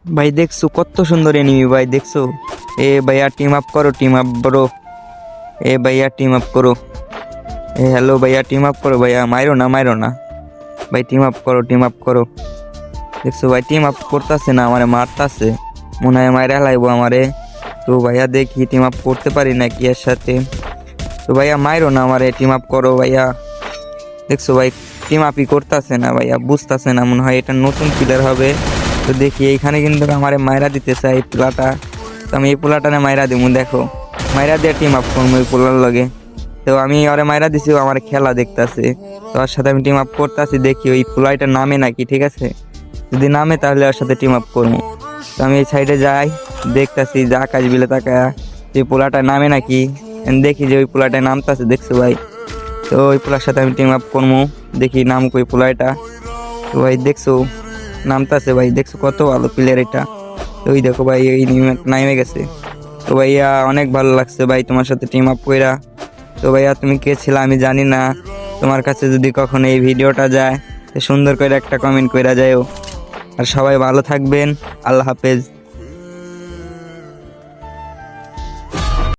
ভাই দেখছো কত সুন্দর এনিমি ভাই দেখছো। এ ভাইয়া টিম আপ করো, টিম আপ ব্রো। এ ভাইয়া টিম আপ করো। এ হ্যালো ভাইয়া টিম আপ করো ভাইয়া, মাইরো না মাইরো না ভাই, টিম আপ করো টিম আপ করো। দেখছো ভাই টিম আপ করতেছে না, আমারে মারতাছে, মনে হয় মাইরা লাইবো আমারে। তো ভাইয়া দেখি টিম আপ করতে পারি নাকি এর সাথে। তো ভাইয়া মাইরো না আমারে, টিম আপ করো ভাইয়া। দেখছো ভাই টিম আপই করতেছে না ভাইয়া, বুঝতেছে না, মনে হয় এটা নতুন প্লেয়ার হবে। তো দেখি এইখানে কিন্তু আমারে মাইরা দিতে চাই এই পোলাটা। তো আমি এই পোলাটানে মাইরা দিমু, দেখো মাইরা দিয়ে টিম আপ করবো এই পোলার লগে। তো আমি ওরে মাইরা দিছি, ও আমার খেলা দেখতাছে। তো ওর সাথে আমি টিম আপ করতেছি, দেখি ওই পোলাইটার নামে নাকি, ঠিক আছে যদি নামে তাহলে ওর সাথে টিম আপ করবো। তো আমি এই সাইডে যাই, দেখতাছি যে আকাশ বিলে তাকায়া যে পোলাটার নামে নাকি, দেখি যে ওই পোলাটায় নামতাছে, দেখছো ভাই। তো ওই পোলার সাথে আমি টিম আপ করবো, দেখি নাম কই পোলাটা। তো ভাই দেখছো নামতাছে ভাই, দেখছো কত ভালো প্লেয়ার এটা। তো ওই দেখো ভাই এই নামে গেছে। তো ভাইয়া অনেক ভালো লাগছে ভাই তোমার সাথে টিম আপ কইরা। তো ভাইয়া তুমি কে ছিল আমি জানি না, তোমার কাছে যদি কখনো এই ভিডিওটা যায় তো সুন্দর করে একটা কমেন্ট কইরা যাও। আর সবাই ভালো থাকবেন, আল্লাহ হাফেজ।